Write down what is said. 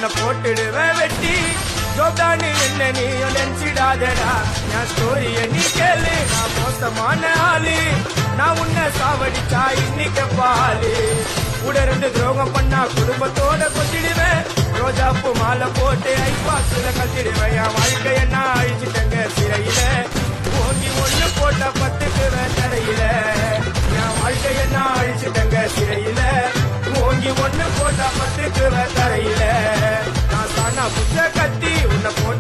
உன்னை போட்டுடுவேன் வெட்டி ஜோப்தானு என்ன நீ நினைச்சிடாதடா என் ஸ்டோரிய நீ கேளு நான் மோசமான ஆளு நான் உன்னை சாவடிச்சா இன்னைக்கு பாலு கூட ரெண்டு துரோகம் பண்ணா குடும்பத்தோட கொத்திடுவேன் ரோஜாப்பு மாலை போட்டு ஐபாக்ஸ்ல கத்திடுவேன் என் வாழ்க்கைய நான் அழிச்சிட்டங்க சிறையில ஓங்கி ஒண்ணு போட்ட பத்துக்குவேன் தரையில என் வாழ்க்கைய நான் அழிச்சிட்டங்க சிறையில ஓங்கி ஒண்ணு போட்ட பத்துக்குவேன் தரையில நான் சானா புத்த கத்தி உன்னை போட்டு